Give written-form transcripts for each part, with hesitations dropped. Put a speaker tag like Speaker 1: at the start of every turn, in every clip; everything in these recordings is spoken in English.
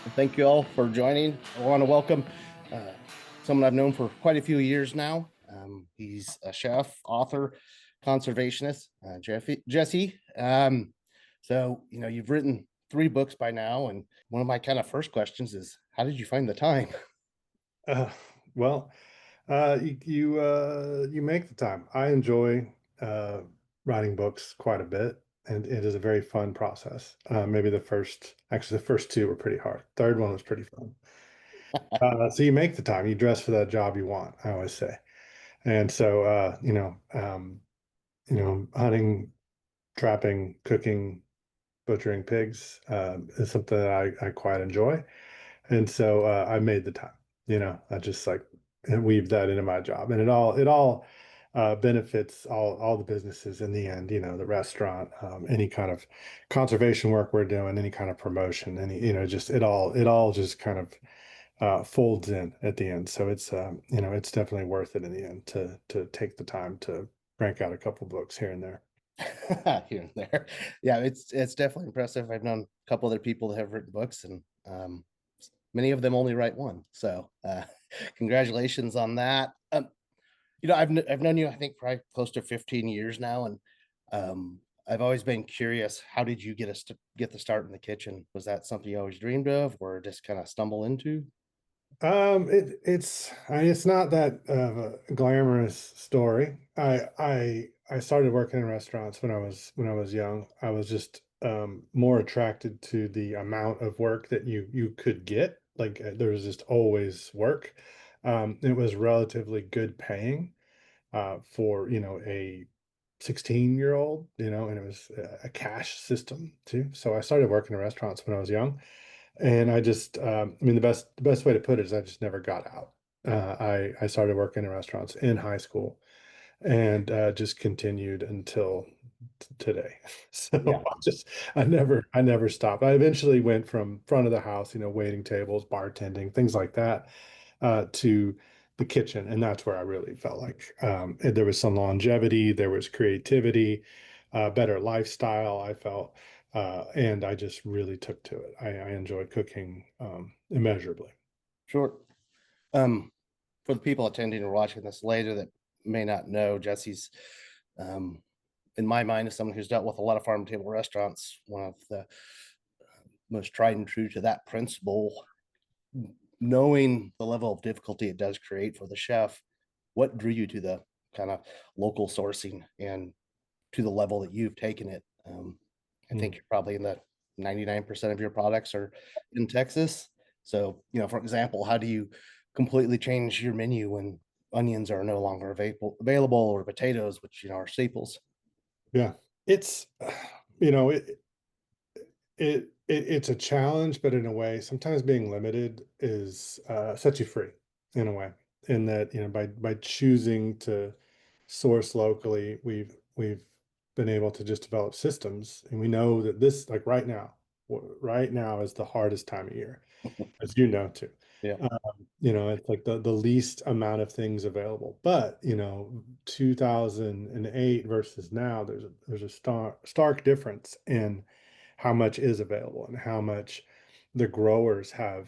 Speaker 1: Well, thank you all for joining. I want to welcome uh, someone I've known for quite a few years now. He's a chef, author, conservationist, Jesse. You've written three books by now, and one of my kind of first questions is, how did you find the time?
Speaker 2: Uh, well, you make the time. I enjoy writing books quite a bit, and it is a very fun process. Maybe actually, the first two were pretty hard. Third one was pretty fun. So you make the time. You dress for that job you want, I always say. And so, hunting, trapping, cooking, butchering pigs is something that I quite enjoy. And so I made the time. I just like and weave that into my job, and it all benefits all the businesses in the end. The restaurant, any kind of conservation work we're doing, any kind of promotion, just it all just kind of folds in at the end. So it's definitely worth it in the end to take the time to crank out a couple books here and there.
Speaker 1: Here and there. Yeah, it's definitely impressive. I've known a couple other people that have written books, and many of them only write one. So, congratulations on that. I've known you, I think, probably close to 15 years now, and I've always been curious. How did you get the start in the kitchen? Was that something you always dreamed of, or just kind of stumble into?
Speaker 2: It's not that glamorous story. I started working in restaurants when I was young. I was just more attracted to the amount of work that you could get. Like there was just always work. It was relatively good paying for a 16-year-old, and it was a cash system too. So I started working in restaurants when I was young. And I mean, the best way to put it is I just never got out. I started working in restaurants in high school and just continued until today. So
Speaker 1: Yeah,
Speaker 2: I never stopped. I eventually went from front of the house, waiting tables, bartending, things like that, to the kitchen, and that's where I really felt like there was some longevity, there was creativity, better lifestyle. I felt and I just really took to it. I enjoyed cooking immeasurably.
Speaker 1: sure. Um, for the people attending or watching this later that may not know, Jesse's, um, in my mind, is someone who's dealt with a lot of farm table restaurants. One of the most tried and true to that principle, knowing the level of difficulty it does create for the chef. What drew you to the kind of local sourcing and to the level that you've taken it? I think
Speaker 2: Mm.
Speaker 1: you're probably in the 99% of your products are in Texas. So, for example, how do you completely change your menu when onions are no longer available or potatoes, which, are staples?
Speaker 2: Yeah, it's you know it's a challenge, but in a way, sometimes being limited is sets you free in a way. In that by choosing to source locally, we've been able to just develop systems, and we know that this like right now is the hardest time of year, as you know too.
Speaker 1: Yeah,
Speaker 2: It's like the least amount of things available. But 2008 versus now, there's a stark difference in how much is available and how much the growers have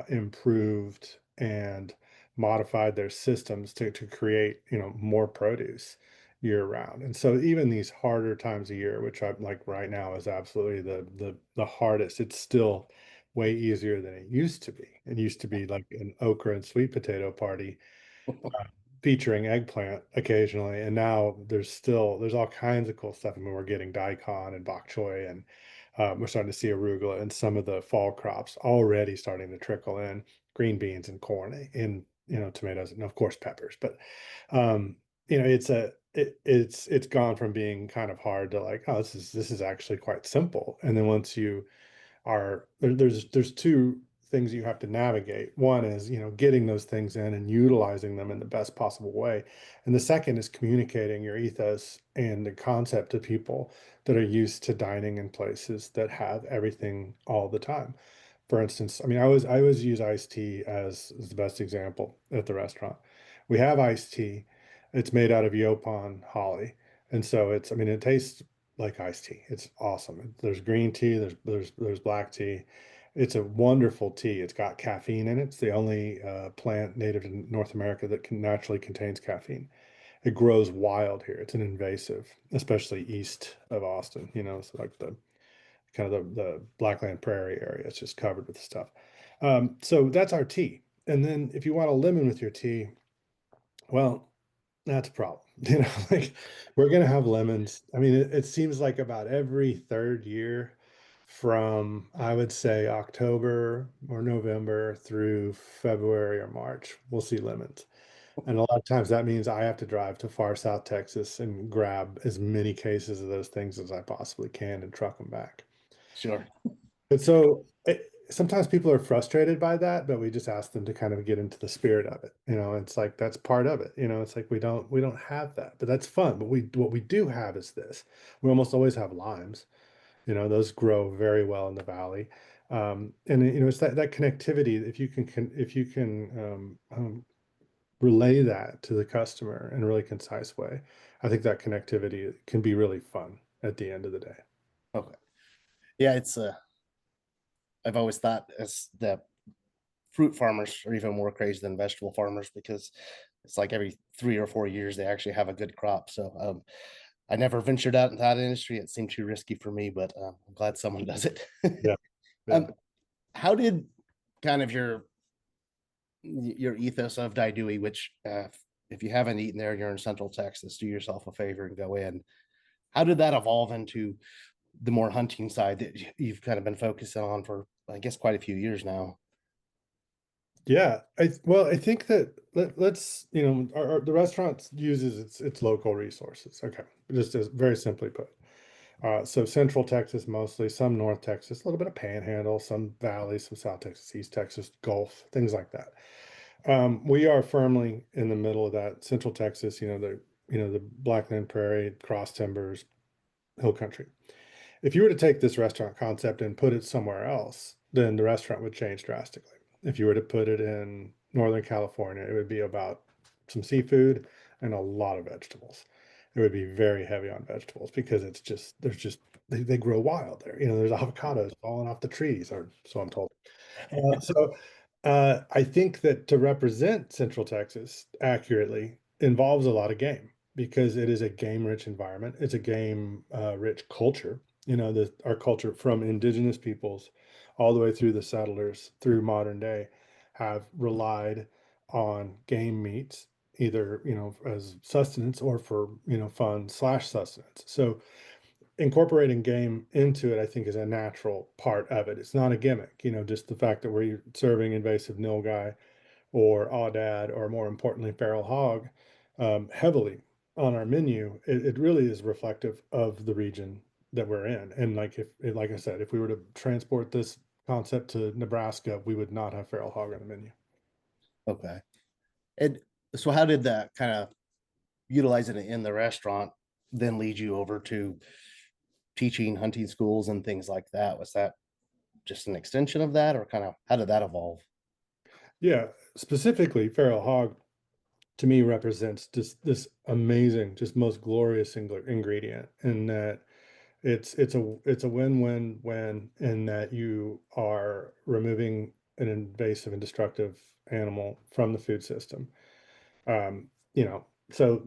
Speaker 2: improved and modified their systems to create more produce year round. And so even these harder times of year, which I'm like right now is absolutely the hardest, it's still way easier than it used to be. It used to be like an okra and sweet potato party featuring eggplant occasionally, and now there's all kinds of cool stuff. I mean, we're getting daikon and bok choy, and we're starting to see arugula and some of the fall crops already starting to trickle in, green beans and corn and tomatoes and of course peppers. But it's gone from being kind of hard to like, oh, this is actually quite simple. And then once you there's two things you have to navigate. One is, getting those things in and utilizing them in the best possible way. And the second is communicating your ethos and the concept to people that are used to dining in places that have everything all the time. For instance, I mean, I always use iced tea as the best example at the restaurant. We have iced tea. It's made out of Yopon holly. And so I mean, it tastes like iced tea. It's awesome. There's green tea, there's black tea. It's a wonderful tea. It's got caffeine in it. It's the only plant native to North America that can naturally contains caffeine. It grows wild here. It's an invasive, especially east of Austin. It's like the kind of the Blackland Prairie area. It's just covered with stuff. So that's our tea. And then if you want a lemon with your tea, well, that's a problem. Like we're gonna have lemons. I mean, it seems like about every third year from I would say October or November through February or March, we'll see lemons. And a lot of times that means I have to drive to far South Texas and grab as many cases of those things as I possibly can and truck them back.
Speaker 1: Sure.
Speaker 2: And so sometimes people are frustrated by that, but we just ask them to kind of get into the spirit of it. It's like that's part of it. It's like we don't have that, but that's fun. But what we do have is this. We almost always have limes. Those grow very well in the valley. And it's that connectivity. If you can relay that to the customer in a really concise way, I think that connectivity can be really fun at the end of the day.
Speaker 1: Okay. Yeah, it's I've always thought as the fruit farmers are even more crazy than vegetable farmers because it's like every 3 or 4 years they actually have a good crop. So I never ventured out into that industry. It seemed too risky for me, but I'm glad someone does it.
Speaker 2: Yeah. Yeah.
Speaker 1: um, how did kind of your ethos of Daidui, which if you haven't eaten there, you're in Central Texas, do yourself a favor and go in. How did that evolve into the more hunting side that you've kind of been focusing on for, I guess, quite a few years now?
Speaker 2: Yeah, I think that let's the restaurant uses its local resources. Okay, just as very simply put. So Central Texas mostly, some North Texas, a little bit of Panhandle, some Valley, some South Texas, East Texas, Gulf, things like that. We are firmly in the middle of that. Central Texas, the Blackland Prairie, Cross Timbers, Hill Country. If you were to take this restaurant concept and put it somewhere else, then the restaurant would change drastically. If you were to put it in Northern California, it would be about some seafood and a lot of vegetables. It would be very heavy on vegetables because they grow wild there. There's avocados falling off the trees, or so I'm told. I think that to represent Central Texas accurately involves a lot of game because it is a game-rich environment. It's a game-rich culture. Our culture from indigenous peoples all the way through the settlers through modern day have relied on game meats, either, as sustenance or for, fun/sustenance. So incorporating game into it, I think, is a natural part of it. It's not a gimmick, just the fact that we're serving invasive nilgai or aoudad, or more importantly, feral hog, heavily on our menu. It really is reflective of the region that we're in. And like I said, if we were to transport this concept to Nebraska, we would not have feral hog on the menu.
Speaker 1: Okay. And so how did that kind of utilizing it in the restaurant then lead you over to teaching hunting schools and things like that? Was that just an extension of that, or kind of how did that evolve?
Speaker 2: Yeah, specifically, feral hog to me represents just this amazing, just most glorious ingredient, in that it's a win-win-win in that you are removing an invasive and destructive animal from the food system. So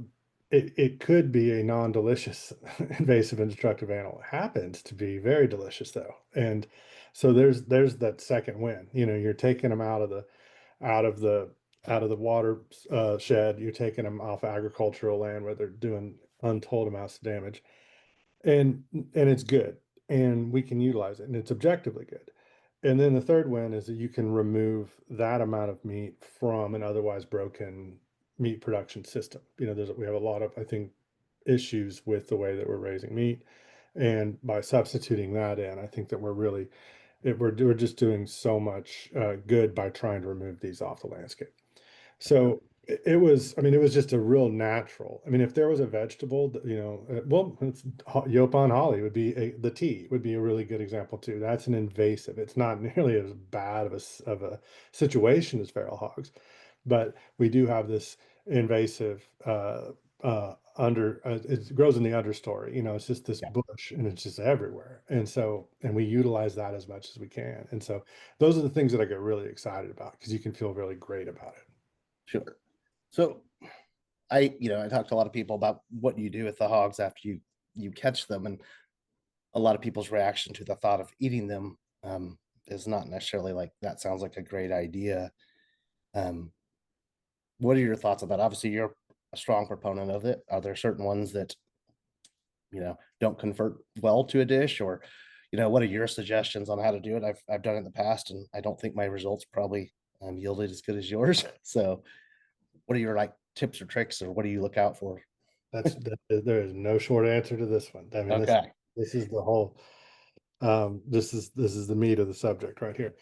Speaker 2: it could be a non-delicious invasive and destructive animal. It happens to be very delicious though. And so there's that second win. You're taking them out of the out of the water shed. You're taking them off agricultural land where they're doing untold amounts of damage, and it's good, and we can utilize it, and it's objectively good. And then the third win is that you can remove that amount of meat from an otherwise broken meat production system. We have a lot of, I think, issues with the way that we're raising meat, and by substituting that in, I think that we're just doing so much good by trying to remove these off the landscape. So I mean, it was just a real natural. I mean, if there was a vegetable, well, Yopon holly would be the tea would be a really good example too. That's an invasive. It's not nearly as bad of a situation as feral hogs, but we do have this invasive it grows in the understory, it's just this
Speaker 1: Yeah,
Speaker 2: bush and it's just everywhere. And so, and we utilize that as much as we can. And so those are the things that I get really excited about because you can feel really great about it.
Speaker 1: sure. So I talked to a lot of people about what you do with the hogs after you catch them, and a lot of people's reaction to the thought of eating them is not necessarily like that sounds like a great idea. Um, what are your thoughts on that? Obviously, you're a strong proponent of it. Are there certain ones that don't convert well to a dish, or what are your suggestions on how to do it? I've done it in the past, and I don't think my results probably yielded as good as yours. So, what are your like tips or tricks, or what do you look out for?
Speaker 2: There is no short answer to this one. I mean,
Speaker 1: Okay,
Speaker 2: this is the whole, this is the meat of the subject right here.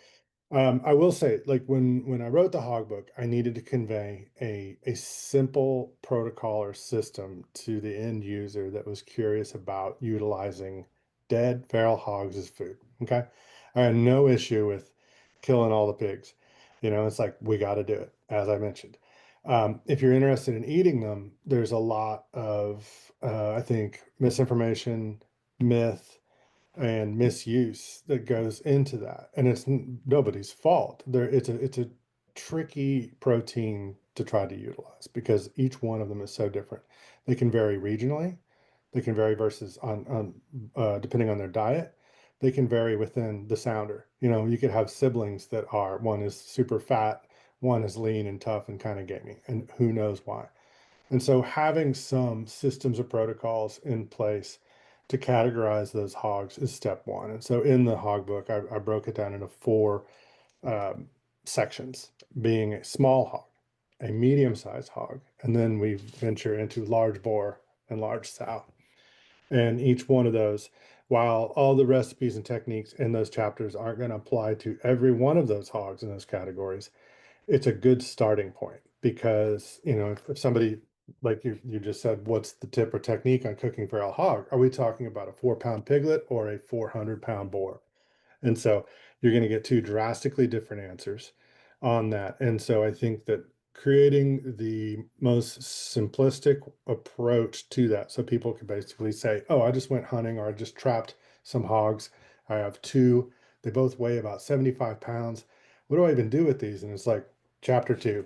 Speaker 2: I will say, like when I wrote the Hog Book, I needed to convey a simple protocol or system to the end user that was curious about utilizing dead feral hogs as food. Okay, I had no issue with killing all the pigs. It's like we got to do it, as I mentioned. If you're interested in eating them, there's a lot of I think misinformation, myth and misuse that goes into that, and it's nobody's fault. It's a tricky protein to try to utilize because each one of them is so different. They can vary regionally, they can vary versus on depending on their diet. They can vary within the sounder. You could have siblings that are, one is super fat, one is lean and tough and kind of gamey, and who knows why. And so having some systems or protocols in place to categorize those hogs is step one. And so in the hog book, I broke it down into four um, sections, being a small hog, a medium-sized hog, and then we venture into large boar and large sow. And each one of those, while all the recipes and techniques in those chapters aren't going to apply to every one of those hogs in those categories, it's a good starting point because if somebody, like you just said, what's the tip or technique on cooking feral hog? Are we talking about a 4-pound piglet or a 400-pound boar? And so you're going to get two drastically different answers on that. And so I think that creating the most simplistic approach to that, so people can basically say, oh, I just went hunting or I just trapped some hogs. I have two, they both weigh about 75 pounds. What do I even do with these? And it's like, chapter two,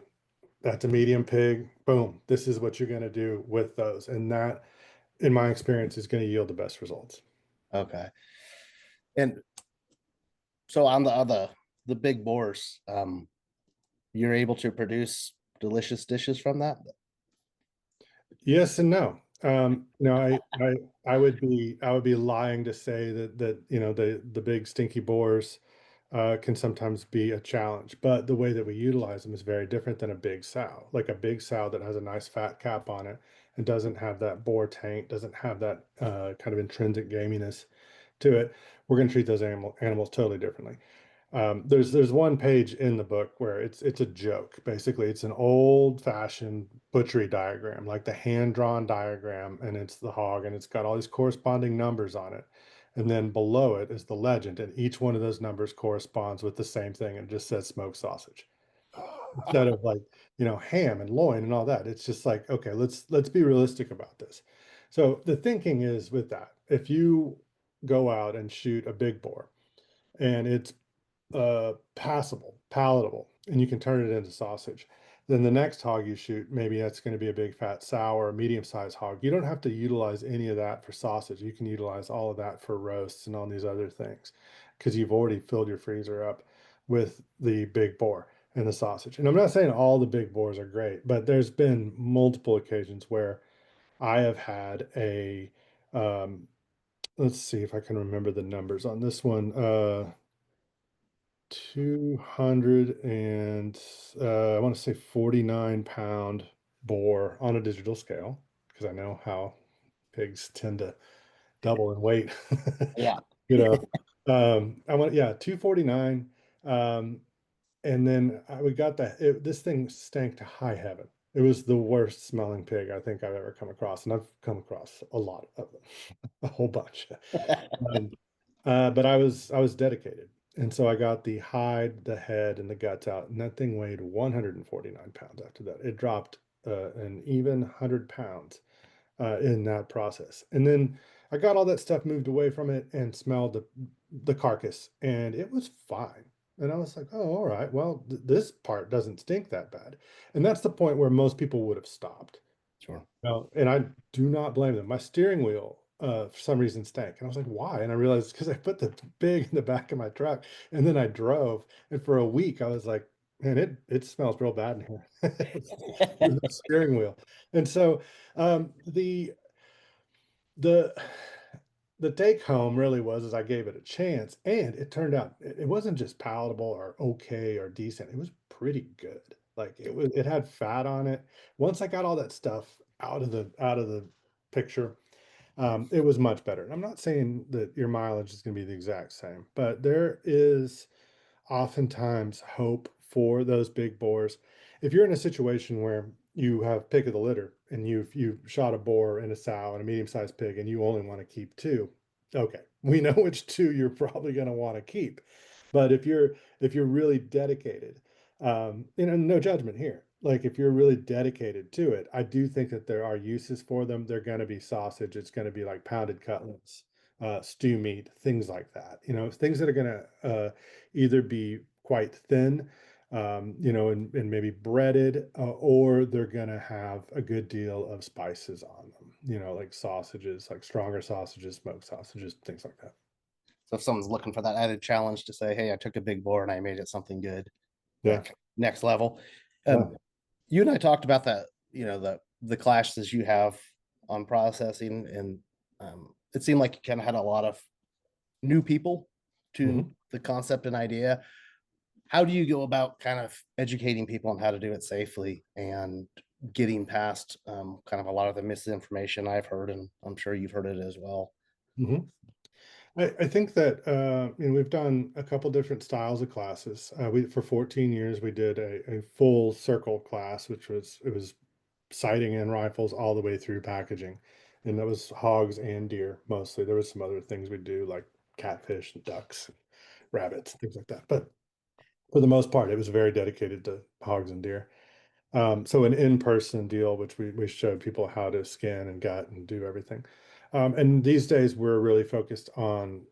Speaker 2: that's a medium pig. Boom, this is what you're going to do with those. And that, in my experience, is going to yield the best results.
Speaker 1: okay. And so on the big boars, you're able to produce delicious dishes from that.
Speaker 2: Yes and no. I would be lying to say that the big stinky boars can sometimes be a challenge, but the way that we utilize them is very different than a big sow. Like a big sow that has a nice fat cap on it and doesn't have that boar taint, doesn't have that kind of intrinsic gaminess to it. We're going to treat those animals totally differently. There's one page in the book where it's a joke. Basically, it's an old-fashioned butchery diagram, like the hand-drawn diagram, and it's the hog, and it's got all these corresponding numbers on it. And then below it is the legend, and each one of those numbers corresponds with the same thing, and it just says smoked sausage. Instead of like, ham and loin and all that. It's just like, okay, let's be realistic about this. So the thinking is with that, if you go out and shoot a big boar and it's passable, palatable, and you can turn it into sausage. Then the next hog you shoot, maybe that's going to be a big fat sow or a medium-sized hog. You don't have to utilize any of that for sausage. You can utilize all of that for roasts and all these other things because you've already filled your freezer up with the big boar and the sausage. And I'm not saying all the big boars are great, but there's been multiple occasions where I have had um, let's see if I can remember the numbers on this one. 200 and I want to say 49-pound boar on a digital scale because I know how pigs tend to double in weight.
Speaker 1: Yeah.
Speaker 2: You know, I want, yeah, 249. Um, and then we got this thing stank to high heaven. It was the worst smelling pig I think I've ever come across, and I've come across a lot of them, a whole bunch. Um, but I was dedicated. And so I got the hide, the head, and the guts out, and that thing weighed 149 pounds after that. It dropped an even 100 pounds in that process. And then I got all that stuff moved away from it and smelled the carcass, and it was fine. And I was like, oh, all right, well, this part doesn't stink that bad. And that's the point where most people would have stopped.
Speaker 1: Sure.
Speaker 2: No, and I do not blame them. My steering wheel, for some reason stank, and I was like, "Why?" And I realized because I put the pig in the back of my truck, and then I drove, and for a week I was like, "Man, it smells real bad in here." It was the steering wheel, and so the the take home really was is I gave it a chance, and it turned out it wasn't just palatable or okay or decent. It was pretty good. Like it had fat on it. Once I got all that stuff out of the picture, it was much better. And I'm not saying that your mileage is going to be the exact same, but there is oftentimes hope for those big boars. If you're in a situation where you have pick of the litter and you've shot a boar and a sow and a medium-sized pig and you only want to keep two, okay, we know which two you're probably going to want to keep. But if you're really dedicated, no judgment here. Like if you're really dedicated to it, I do think that there are uses for them. They're going to be sausage. It's going to be like pounded cutlets, stew meat, things like that. Things that are going to either be quite thin, and maybe breaded, or they're going to have a good deal of spices on them, like sausages, like stronger sausages, smoked sausages, things like that.
Speaker 1: So if someone's looking for that added challenge to say, hey, I took a big boar and I made it something good,
Speaker 2: Yeah.
Speaker 1: like next level.
Speaker 2: Yeah.
Speaker 1: You and I talked about that, the classes you have on processing, and it seemed like you kind of had a lot of new people to
Speaker 2: Mhm.
Speaker 1: the concept and idea. How do you go about kind of educating people on how to do it safely and getting past kind of a lot of the misinformation I've heard, and I'm sure you've heard it as well?
Speaker 2: Mhm. I think that we've done a couple different styles of classes. We For 14 years we did a full circle class, which was it was sighting and rifles all the way through packaging, and that was hogs and deer mostly. There was some other things we do like catfish and ducks, rabbits, things like that. But for the most part, it was very dedicated to hogs and deer. So an in-person deal, which we showed people how to skin and gut and do everything. And these days we're really focused on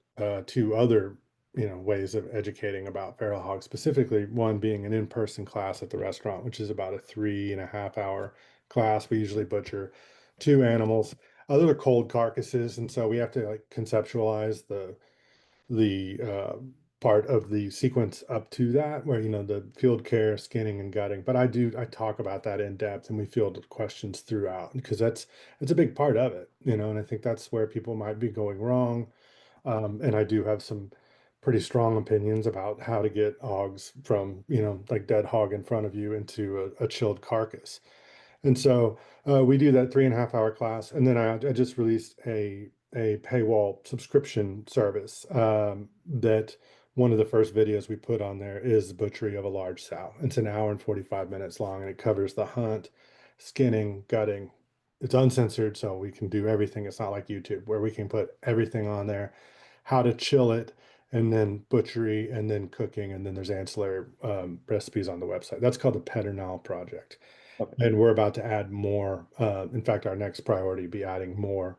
Speaker 2: two other, ways of educating about feral hogs, specifically one being an in-person class at the restaurant, which is about a 3.5 hour class. We usually butcher two animals. Those are cold carcasses, and so we have to like conceptualize the part of the sequence up to that where the field care, skinning and gutting. But I talk about that in depth, and we field questions throughout because it's a big part of it, and I think that's where people might be going wrong. And I do have some pretty strong opinions about how to get hogs from like dead hog in front of you into a chilled carcass. And so we do that 3.5 hour class, and then I just released a paywall subscription service that one of the first videos we put on there is the butchery of a large sow. It's an hour and 45 minutes long, and it covers the hunt, skinning, gutting. It's uncensored, so we can do everything. It's not like YouTube where we can put everything on there, how to chill it, and then butchery, and then cooking, and then there's ancillary recipes on the website. That's called the Pedernal Project.
Speaker 1: Okay.
Speaker 2: And we're about to add more. In fact, our next priority be adding more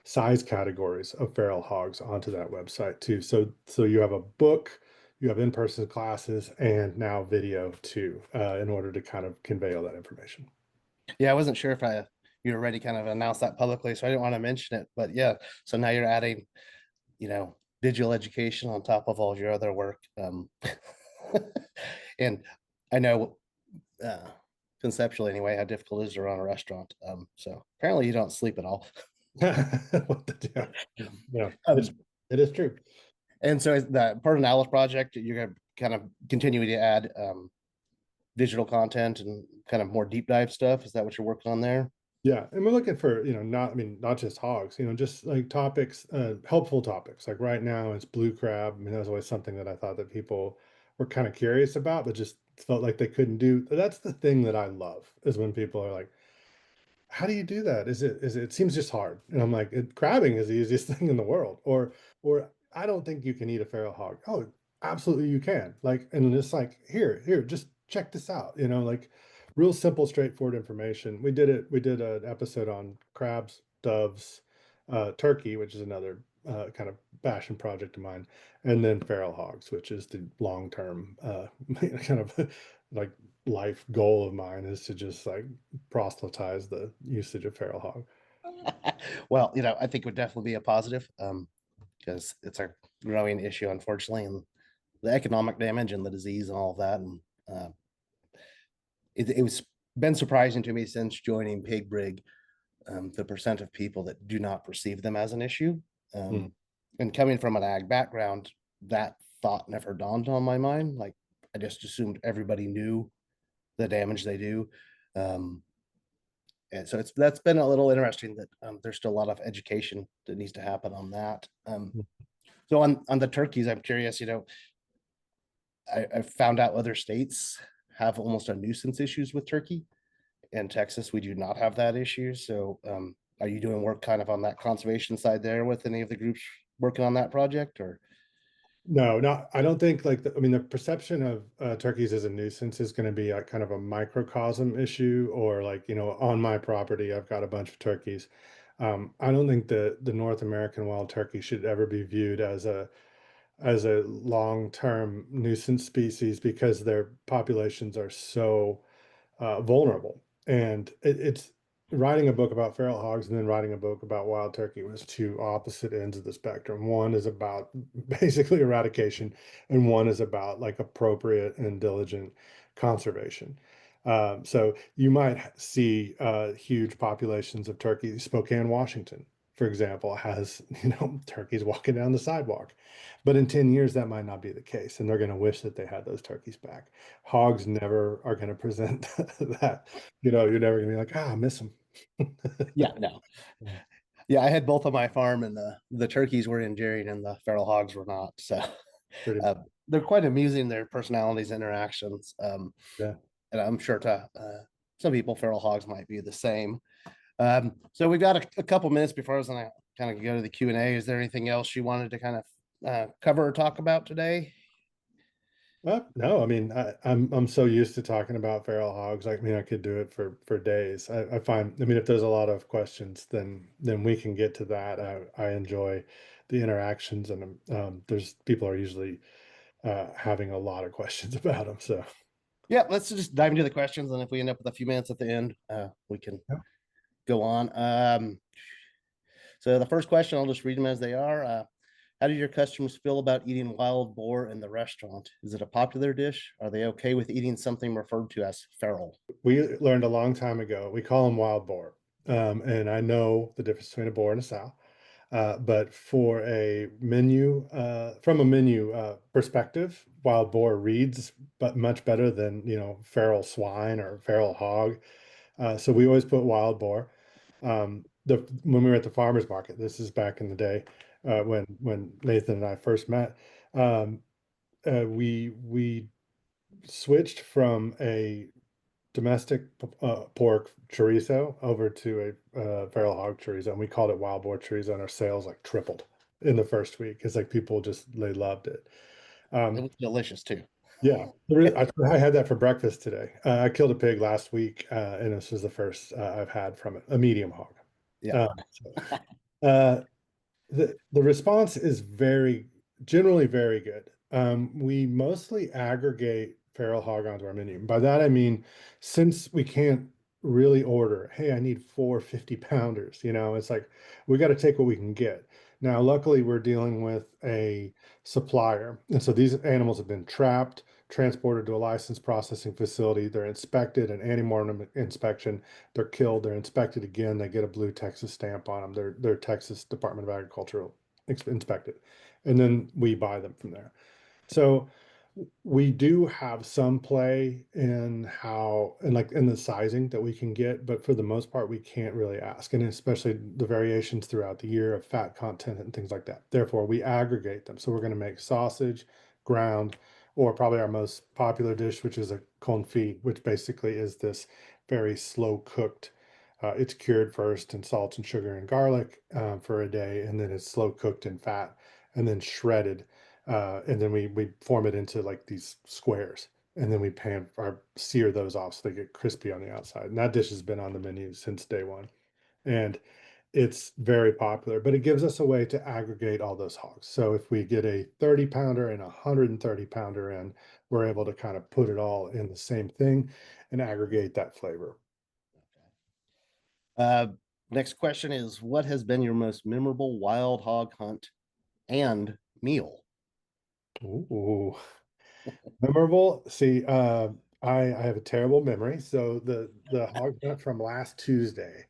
Speaker 2: size categories of feral hogs onto that website too. So you have a book, you have in-person classes, and now video too, in order to kind of convey all that information.
Speaker 1: Yeah, I wasn't sure if you already kind of announced that publicly, so I didn't want to mention it. But yeah, so now you're adding, digital education on top of all your other work. And I know uh, conceptually anyway how difficult it is to run a restaurant. So apparently you don't sleep at all.
Speaker 2: Yeah, yeah,
Speaker 1: Um,
Speaker 2: it is true.
Speaker 1: and so is that part of the Alice project, you're going to kind of continuing to add digital content and kind of more deep dive stuff. Is that what you're working on there?
Speaker 2: Yeah, and we're looking for, not just hogs, just like topics, helpful topics. Like right now, it's blue crab. I mean, that was always something that I thought that people were kind of curious about, but just felt like they couldn't do. That's the thing that I love is when people are like, how do you do that? It seems just hard. And I'm like, crabbing is the easiest thing in the world. Or I don't think you can eat a feral hog. Oh, absolutely you can. Like, and it's like, here, just check this out. Like real simple, straightforward information. We did an episode on crabs doves, turkey, which is another kind of passion project of mine, and then feral hogs, which is the long term kind of like life goal of mine is to just like proselytize the usage of feral hog.
Speaker 1: Well, I think it would definitely be a positive, because it's a growing issue, unfortunately, and the economic damage and the disease and all of that. And uh, it was been surprising to me since joining Pig Brig, the percent of people that do not perceive them as an issue.
Speaker 2: Mm.
Speaker 1: Um, and coming from an ag background, that thought never dawned on my mind. Like, I just assumed everybody knew the damage they do. Um, and so that's been a little interesting that there's still a lot of education that needs to happen on that. So on the turkeys, I'm curious. I found out other states have almost a nuisance issues with turkey. In Texas, we do not have that issue. So, are you doing work kind of on that conservation side there with any of the groups working on that project, or?
Speaker 2: No, not, I don't think like, I mean, the perception of turkeys as a nuisance is going to be a kind of a microcosm issue, or like, on my property, I've got a bunch of turkeys. I don't think the North American wild turkey should ever be viewed as a long-term nuisance species because their populations are so vulnerable. And it's writing a book about feral hogs and then writing a book about wild turkey was two opposite ends of the spectrum. One is about basically eradication, and one is about like appropriate and diligent conservation. So you might see huge populations of turkeys. Spokane, Washington, for example, has turkeys walking down the sidewalk. But in 10 years, that might not be the case, and they're going to wish that they had those turkeys back. Hogs never are going to present that. You're never going to be like, I miss them.
Speaker 1: Yeah, no.
Speaker 2: Yeah,
Speaker 1: Yeah, I had both on my farm, and the turkeys were enduring, and the feral hogs were not. So,
Speaker 2: pretty
Speaker 1: uh,
Speaker 2: much.
Speaker 1: they're quite amusing, their personalities, interactions,
Speaker 2: Yeah.
Speaker 1: and I'm sure to some people, feral hogs might be the same. So we've got a couple minutes before I was going to kind of go to the Q&A. Is there anything else you wanted to kind of cover or talk about today?
Speaker 2: Well, no, I mean, I'm so used to talking about feral hogs. I mean, I could do it for days. I find, I mean, if there's a lot of questions, then we can get to that. I enjoy the interactions, and there's people are usually having a lot of questions about them. So
Speaker 1: Yeah, let's just dive into the questions, and if we end up with a few minutes at the end, we can
Speaker 2: yeah.
Speaker 1: go on. So the first question, I'll just read them as they are. How do your customers feel about eating wild boar in the restaurant? Is it a popular dish? Are they okay with eating something referred to as feral?
Speaker 2: We learned a long time ago. We call them wild boar, and I know the difference between a boar and a sow. But for a menu, from a menu perspective, wild boar reads but much better than feral swine or feral hog. So we always put wild boar. When we were at the farmers market, this is back in the day when Nathan and I first met. Um, we switched from a domestic pork chorizo over to a feral hog chorizo, and we called it wild boar chorizo, and our sales like tripled in the first week. It's like people just they loved it.
Speaker 1: It
Speaker 2: Um,
Speaker 1: was delicious too.
Speaker 2: yeah, I had that for breakfast today. I killed a pig last week, and this was the first I've had from it, a medium hog.
Speaker 1: Yeah.
Speaker 2: So, uh, the response is generally very good. We mostly aggregate feral hog onto our menu. By that I mean, since we can't really order, hey, I need 4 50 pounders, it's like we got to take what we can get. Now, luckily, we're dealing with a supplier. And so these animals have been trapped, transported to a licensed processing facility. They're inspected, an antemortem inspection. They're killed. They're inspected again. They get a blue Texas stamp on them. They're Texas Department of Agriculture inspected, and then we buy them from there. So we do have some play in how and like in the sizing that we can get, but for the most part, we can't really ask, and especially the variations throughout the year of fat content and things like that. Therefore, we aggregate them. So we're going to make sausage, ground, or probably our most popular dish, which is a confit, which basically is this very slow cooked. It's cured first in salt and sugar and garlic for a day, and then it's slow cooked in fat, and then shredded, and then we form it into like these squares, and then we pan or sear those off so they get crispy on the outside. And that dish has been on the menu since day one, and it's very popular, but it gives us a way to aggregate all those hogs. So if we get a 30 pounder and a 130 pounder in, we're able to kind of put it all in the same thing and aggregate that flavor.
Speaker 1: Uh, Next question is, what has been your most memorable wild hog hunt and meal?
Speaker 2: Ooh, memorable. See, I have a terrible memory. So the hog hunt from last Tuesday,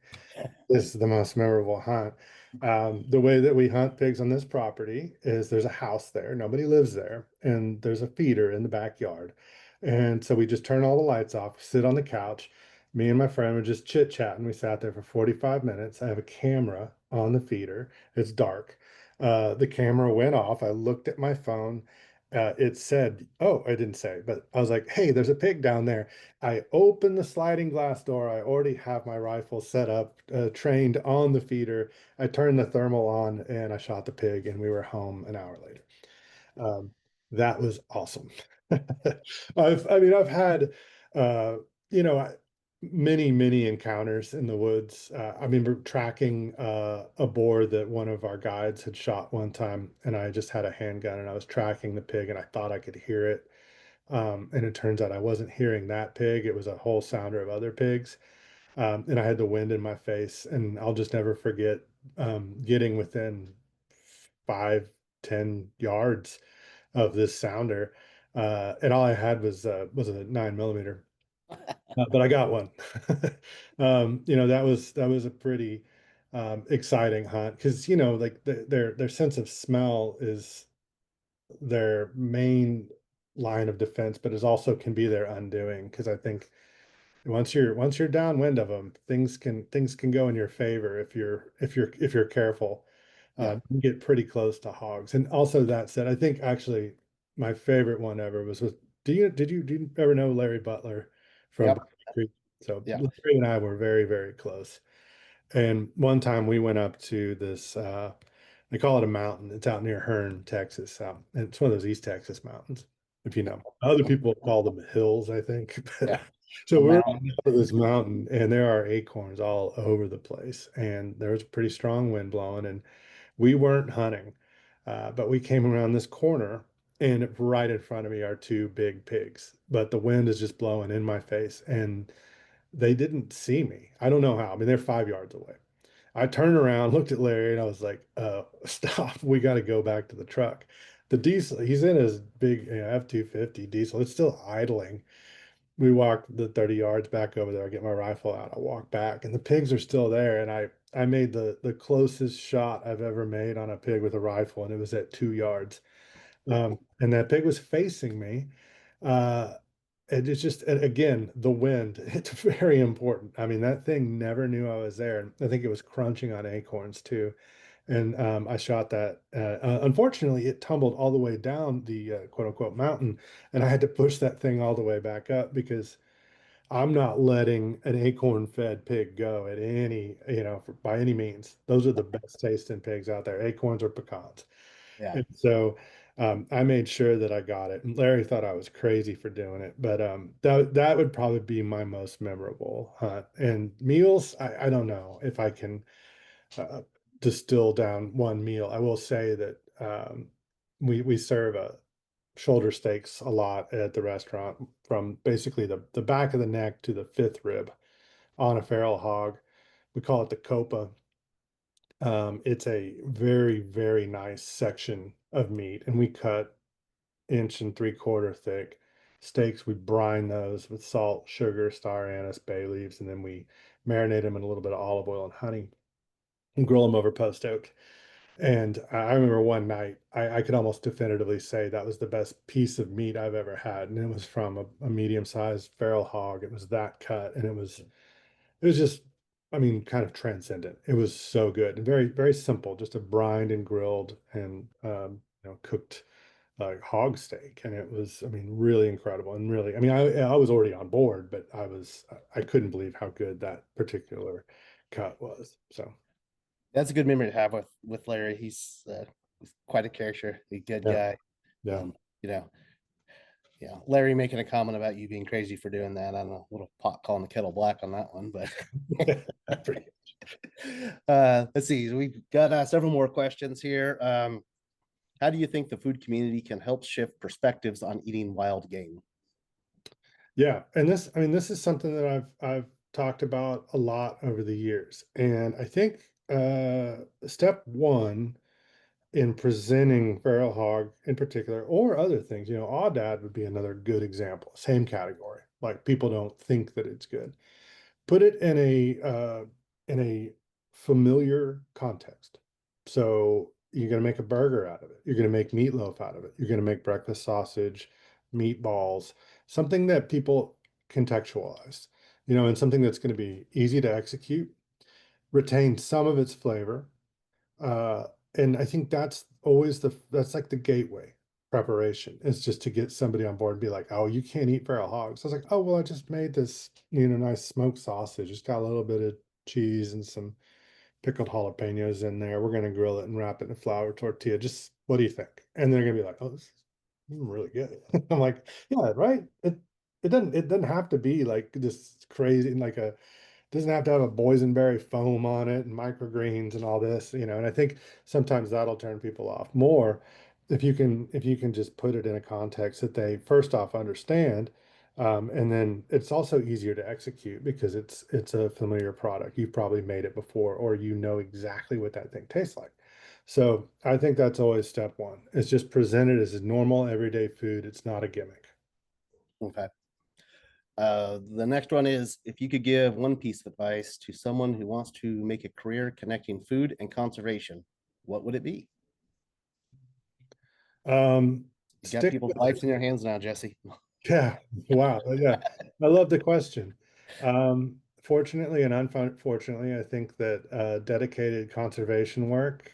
Speaker 2: this is the most memorable hunt. The way that we hunt pigs on this property is there's a house there, nobody lives there, and there's a feeder in the backyard. And so we just turn all the lights off, sit on the couch. Me and my friend were just chit chatting. We sat there for 45 minutes. I have a camera on the feeder. It's dark. The camera went off. I looked at my phone. It said, oh, I didn't say, but I was like, hey, there's a pig down there. I open the sliding glass door. I already have my rifle set up, trained on the feeder. I turned the thermal on and I shot the pig, and we were home an hour later. Um, that was awesome. I've had, uh, you know, many encounters in the woods. I remember tracking a boar that one of our guides had shot one time, and I just had a handgun and I was tracking the pig, and I thought I could hear it. And it turns out I wasn't hearing that pig. It was a whole sounder of other pigs. And I had the wind in my face. And I'll just never forget getting within 5, 10 yards of this sounder. And all I had was a 9 millimeter. But I got one. That was a pretty exciting hunt because like their sense of smell is their main line of defense, but it also can be their undoing because I think once you're downwind of them, things can go in your favor if you're careful.
Speaker 1: Yeah.
Speaker 2: You get pretty close to hogs. And also that said, I think actually my favorite one ever was with did you ever know Larry Butler from
Speaker 1: Yep.
Speaker 2: Black Creek? So
Speaker 1: Yeah.
Speaker 2: Larry and I were very close. And one time we went up to this, they call it a mountain. It's out near Hearne, Texas. And it's one of those East Texas mountains, if you know. Other people call them hills, I think. But
Speaker 1: Yeah.
Speaker 2: so
Speaker 1: A
Speaker 2: we're
Speaker 1: mountain.
Speaker 2: on this mountain, and there are acorns all over the place. And there was a pretty strong wind blowing, and we weren't hunting, but we came around this corner, and right in front of me are two big pigs. But the wind is just blowing in my face, and they didn't see me. I don't know how. I mean, they're 5 yards away. I turned around, looked at Larry, and I was like, stop. We got to go back to the truck. The diesel, he's in his big F-250 diesel. It's still idling. We walked the 30 yards back over there. I get my rifle out. I walk back, and the pigs are still there. And I made the closest shot I've ever made on a pig with a rifle, and it was at 2 yards. And that pig was facing me. Uh, and it's just, and again, the wind, it's very important. I mean, that thing never knew I was there. And I think it was crunching on acorns too. And I shot that. Unfortunately, it tumbled all the way down the quote unquote mountain. And I had to push that thing all the way back up because I'm not letting an acorn fed pig go at by any means. Those are the best tasting pigs out there, acorns or pecans.
Speaker 1: Yeah.
Speaker 2: And so I made sure that I got it. And Larry thought I was crazy for doing it, but that would probably be my most memorable hunt. And meals, I don't know if I can uh, distill down one meal. I will say that we serve shoulder steaks a lot at the restaurant, from basically the back of the neck to the fifth rib on a feral hog. We call it the copa. It's a very nice section of meat, and we cut 1.75 inch thick steaks. We brine those with salt, sugar, star anise, bay leaves, and then we marinate them in a little bit of olive oil and honey and grill them over post oak. And I remember one night, I could almost definitively say that was the best piece of meat I've ever had, and it was from a medium-sized feral hog. It was that cut, and it was just, I mean, kind of transcendent. It was so good and very simple, just a brined and grilled and cooked hog steak, and it was, I mean, really incredible and really, I mean, I was already on board, but I couldn't believe how good that particular cut was. So
Speaker 1: That's a good memory to have with Larry. He's quite a character, a good
Speaker 2: yeah,
Speaker 1: guy.
Speaker 2: yeah.
Speaker 1: Um, you know, yeah. Larry making a comment about you being crazy for doing that. I don't know, a little pot calling the kettle black on that one, but
Speaker 2: Pretty-
Speaker 1: Let's see. We've got several more questions here. How do you think the food community can help shift perspectives on eating wild game?
Speaker 2: Yeah, and this, I mean, this is something that I've talked about a lot over the years, and I think step one in presenting feral hog in particular, or other things, aoudad would be another good example, same category. Like people don't think that it's good. Put it in a familiar context. So you're going to make a burger out of it. You're going to make meatloaf out of it. You're going to make breakfast sausage, meatballs, something that people contextualize, and something that's going to be easy to execute, retain some of its flavor. Uh, and I think that's like the gateway preparation. It's just to get somebody on board and be like, oh, you can't eat feral hogs. I was like, oh, well, I just made this, nice smoked sausage. It's got a little bit of cheese and some pickled jalapenos in there. We're gonna grill it and wrap it in a flour tortilla. Just what do you think? And they're gonna be like, oh, this is really good. I'm like, yeah, right. It doesn't have to be like this crazy, like a doesn't have to have a boysenberry foam on it and microgreens and all this, and I think sometimes that'll turn people off more if you can just put it in a context that they first off understand. And then it's also easier to execute because it's a familiar product. You've probably made it before, or exactly what that thing tastes like. So I think that's always step one. It's just presented as a normal everyday food. It's not a gimmick.
Speaker 1: Okay. The next one is if you could give one piece of advice to someone who wants to make a career connecting food and conservation, what would it be? You got
Speaker 2: Stick
Speaker 1: people's
Speaker 2: with it.
Speaker 1: lives in your hands now, Jesse.
Speaker 2: Yeah, wow. Yeah, I love the question. Fortunately and unfortunately, I think that dedicated conservation work,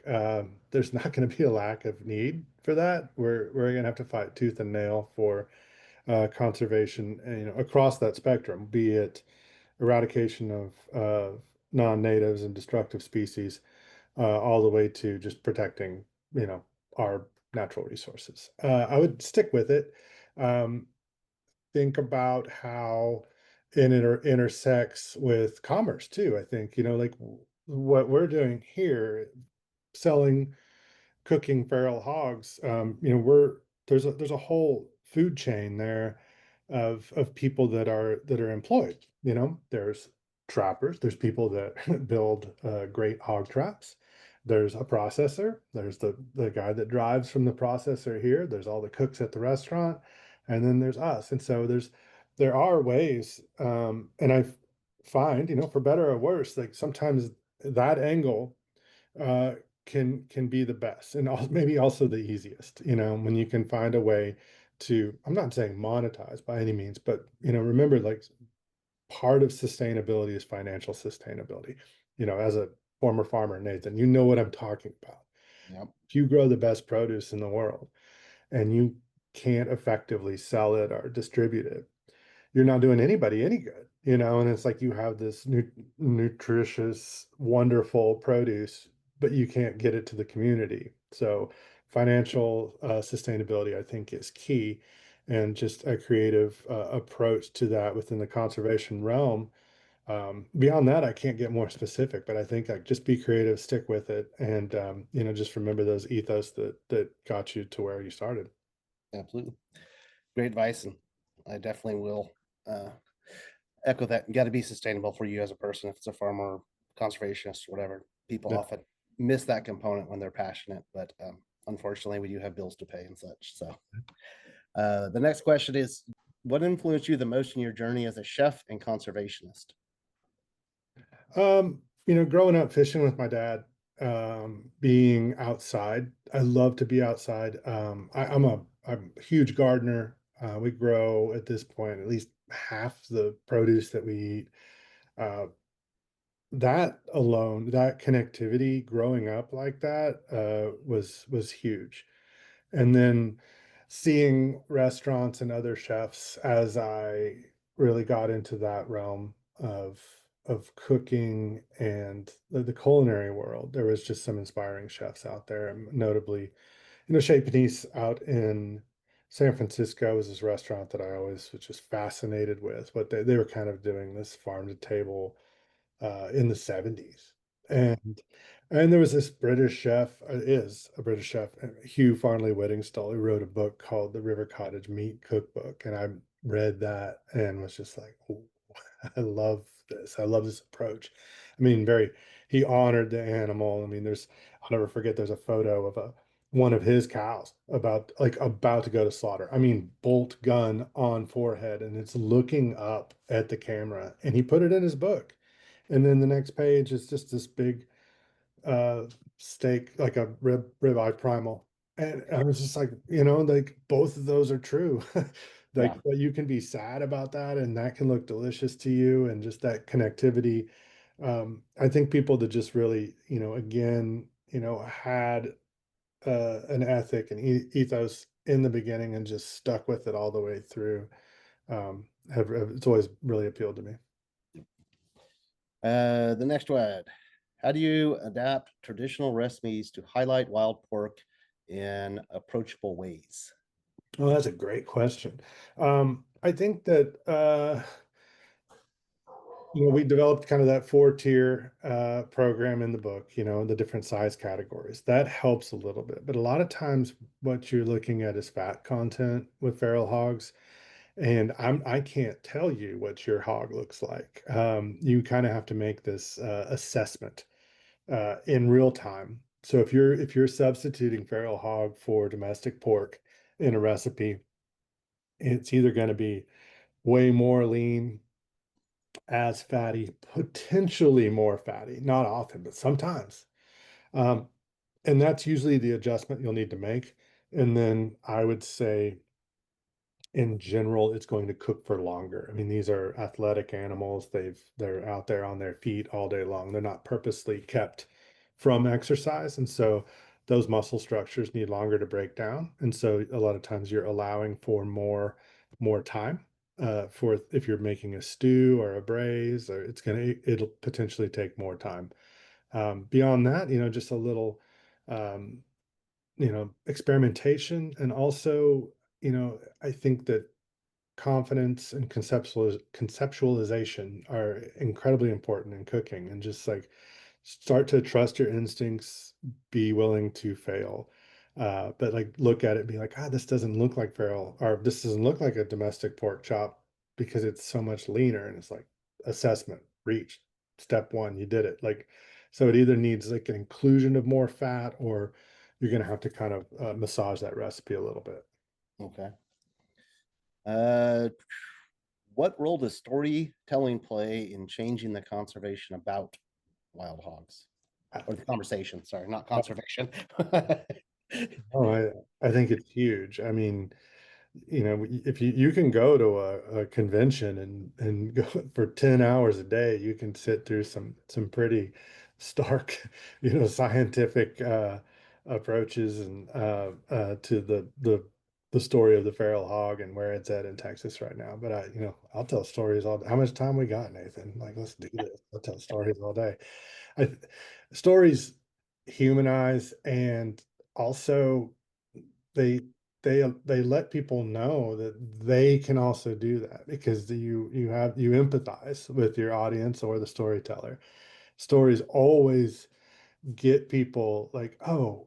Speaker 2: there's not going to be a lack of need for that. We're going to have to fight tooth and nail for conservation, across that spectrum, be it eradication of non-natives and destructive species, all the way to just protecting, our natural resources. I would stick with it. Um, think about how intersects with commerce too. I think, like what we're doing here, selling cooking feral hogs, we're there's a whole food chain there of people that are employed. There's trappers, there's people that build great hog traps. There's a processor, there's the guy that drives from the processor here, there's all the cooks at the restaurant, and then there's us. And so there are ways, and I find, for better or worse, like sometimes that angle uh, can be the best and maybe also the easiest, when you can find a way to, I'm not saying monetize by any means, but, remember, like, part of sustainability is financial sustainability. As a former farmer, Nathan, you know what I'm talking about.
Speaker 1: Yep.
Speaker 2: If you grow the best produce in the world and you can't effectively sell it or distribute it, you're not doing anybody any good, and it's like you have this nutritious, wonderful produce, but you can't get it to the community. So financial sustainability, I think, is key, and just a creative approach to that within the conservation realm. Beyond that, I can't get more specific, but I think, like, just be creative, stick with it, and just remember those ethos that got you to where you started.
Speaker 1: Absolutely. Great advice. And I definitely will uh, echo that. You got to be sustainable for you as a person. If it's a farmer, conservationist, whatever, people
Speaker 2: Yeah.
Speaker 1: often miss that component when they're passionate. But unfortunately, we do have bills to pay and such. So the next question is what influenced you the most in your journey as a chef and conservationist?
Speaker 2: Growing up fishing with my dad, being outside, I love to be outside. I'm a huge gardener. We grow at this point at least half the produce that we eat. Uh, that alone, that connectivity, growing up like that, was huge. And then seeing restaurants and other chefs as I really got into that realm of cooking and the culinary world, there was just some inspiring chefs out there. And notably, Chez Panisse out in San Francisco was this restaurant that I always was just fascinated with. What they were kind of doing this farm to table in the 70s. And there was this British chef, is a British chef, Hugh Farnley Whittingstall, who wrote a book called The River Cottage Meat Cookbook. And I read that and was just like, oh, I love this. I love this approach. I mean, he honored the animal. I mean, I'll never forget, there's a photo of one of his cows about to go to slaughter. I mean, bolt gun on forehead, and it's looking up at the camera. And he put it in his book. And then the next page is just this big uh steak, like a ribeye primal. And I was just like, like both of those are true.
Speaker 1: Yeah.
Speaker 2: Like, but you can be sad about that, and that can look delicious to you, and just that connectivity. I think people that just really, again, had an ethic and ethos in the beginning and just stuck with it all the way through. It's always really appealed to me.
Speaker 1: The next one. How do you adapt traditional recipes to highlight wild pork in approachable ways?
Speaker 2: Oh, that's a great question. I think that we developed kind of that four-tier program in the book, the different size categories. That helps a little bit. But a lot of times what you're looking at is fat content with feral hogs. And I can't tell you what your hog looks like. You kind of have to make this assessment in real time. So if you're substituting feral hog for domestic pork in a recipe, it's either going to be way more lean, as fatty, potentially more fatty, not often, but sometimes. Um, and that's usually the adjustment you'll need to make. And then I would say, in general, it's going to cook for longer. I mean, these are athletic animals. They're out there on their feet all day long. They're not purposely kept from exercise. And so those muscle structures need longer to break down. And so a lot of times you're allowing for more time for if you're making a stew or a braise, or it'll potentially take more time. Beyond that, just a little um, experimentation. And also, I think that confidence and conceptualization are incredibly important in cooking, and just like start to trust your instincts, be willing to fail. But like look at it and be like, this doesn't look like feral, or this doesn't look like a domestic pork chop because it's so much leaner. And it's like assessment, reach, step one, you did it. Like, so it either needs like an inclusion of more fat, or you're going to have to kind of massage that recipe a little bit.
Speaker 1: Okay. Uh, what role does storytelling play in changing the conservation about wild hogs? Or the conversation, sorry, not conservation.
Speaker 2: Oh, I think it's huge. I mean, if you can go to a convention and go for 10 hours a day, you can sit through some pretty stark, scientific approaches and to the story of the feral hog and where it's at in Texas right now. But I'll tell stories all day. How much time we got, Nathan? Like, let's do this. I'll tell stories all day. I, Stories humanize, and also they they let people know that they can also do that, because you empathize with your audience or the storyteller. Stories always get people like, oh,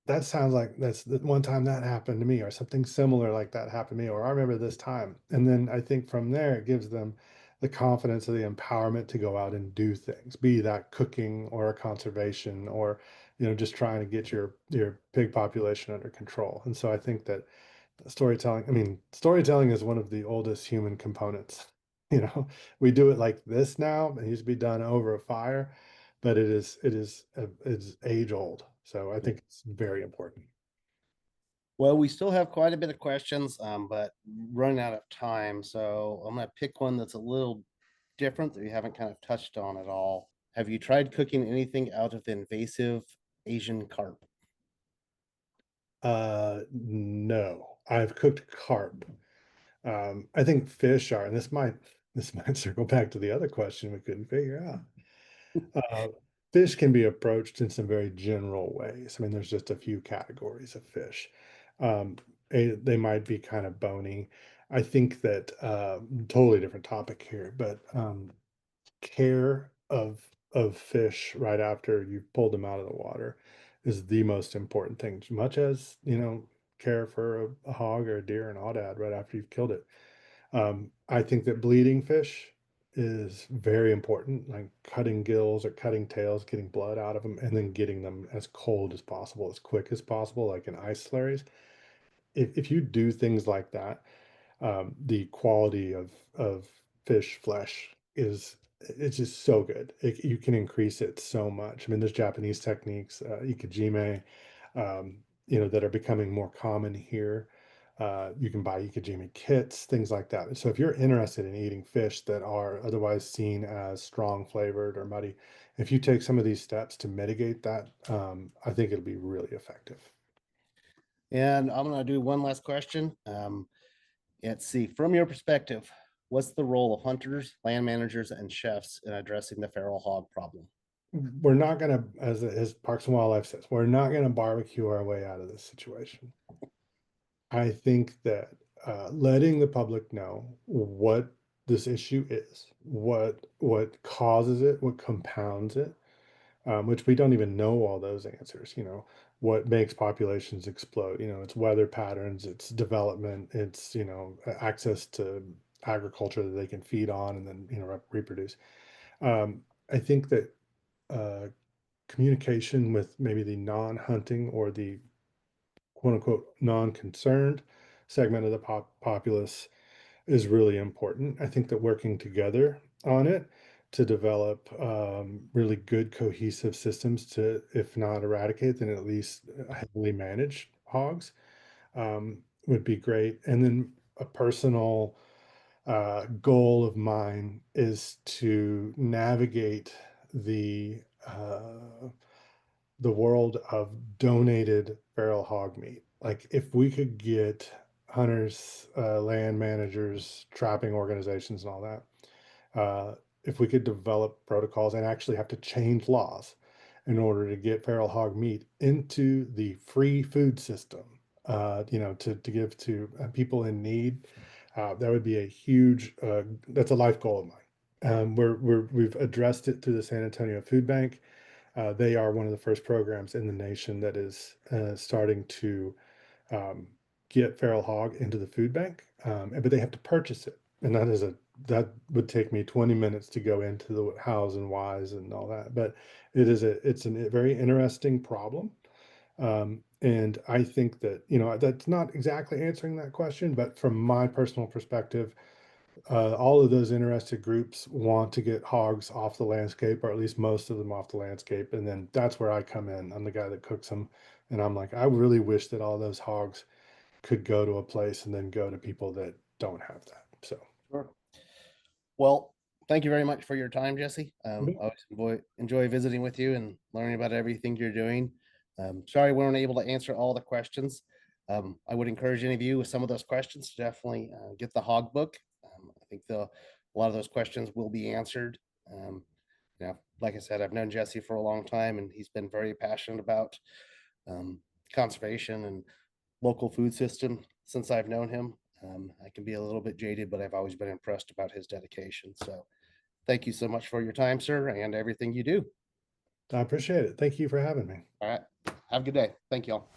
Speaker 2: that sounds like that's the one time that happened to me, or something similar like that happened to me, or I remember this time. And then I think from there it gives them the confidence or the empowerment to go out and do things, be that cooking or a conservation, or just trying to get your pig population under control. And so I think that storytelling is one of the oldest human components. You know, we do it like this now. It used to be done over a fire, but it's age old. So I think it's very important.
Speaker 1: Well, we still have quite a bit of questions, but running out of time. So I'm going to pick one that's a little different that we haven't kind of touched on at all. Have you tried cooking anything out of the invasive Asian carp?
Speaker 2: No, I've cooked carp. I think fish are, and this might circle back to the other question we couldn't figure out. Uh, Fish can be approached in some very general ways. I mean, there's just a few categories of fish. Um, they might be kind of bony. I think that totally different topic here, but care of fish right after you've pulled them out of the water is the most important thing, as much as, care for a hog or a deer and aoudad right after you've killed it. I think that bleeding fish is very important, like cutting gills or cutting tails, getting blood out of them, and then getting them as cold as possible, as quick as possible, like in ice slurries. If you do things like that, the quality of fish flesh is it's just so good. You can increase it so much. I mean, there's Japanese techniques, ikejime, that are becoming more common here. You can buy ikejime kits, things like that. So if you're interested in eating fish that are otherwise seen as strong flavored or muddy, if you take some of these steps to mitigate that, I think it'll be really effective.
Speaker 1: And I'm going to do one last question. Let's see, from your perspective, what's the role of hunters, land managers, and chefs in addressing the feral hog problem?
Speaker 2: We're not gonna, as Parks and Wildlife says, we're not gonna barbecue our way out of this situation. I think that letting the public know what this issue is, what causes it, what compounds it, which we don't even know all those answers. What makes populations explode? It's weather patterns, it's development, it's access to agriculture that they can feed on and then reproduce. I think that uh, communication with maybe the non-hunting or the quote unquote non-concerned segment of the populace is really important. I think that working together on it to develop really good cohesive systems to, if not eradicate, then at least heavily manage hogs would be great. And then a personal goal of mine is to navigate the uh, the world of donated feral hog meat. Like if we could get hunters, land managers, trapping organizations, and all that, if we could develop protocols and actually have to change laws in order to get feral hog meat into the free food system, to give to people in need, that would be a huge, that's a life goal of mine. We've addressed it through the San Antonio Food Bank. They are one of the first programs in the nation that is starting to um, get feral hog into the food bank, but they have to purchase it, and that would take me 20 minutes to go into the hows and whys and all that. But it's a very interesting problem, and I think that that's not exactly answering that question, but from my personal perspective, all of those interested groups want to get hogs off the landscape, or at least most of them off the landscape. And then that's where I come in. I'm the guy that cooks them. And I'm like, I really wish that all those hogs could go to a place and then go to people that don't have that. So,
Speaker 1: Sure. Well, thank you very much for your time, Jesse.
Speaker 2: yeah,
Speaker 1: I always enjoy visiting with you and learning about everything you're doing. Sorry we weren't able to answer all the questions. I would encourage any of you with some of those questions to definitely get the Hog Book. I think a lot of those questions will be answered. Um, like I said, I've known Jesse for a long time, and he's been very passionate about um, conservation and local food system since I've known him. I can be a little bit jaded, but I've always been impressed about his dedication. So thank you so much for your time, sir, and everything you do.
Speaker 2: I appreciate it. Thank you for having me.
Speaker 1: All right. Have a good day. Thank you all.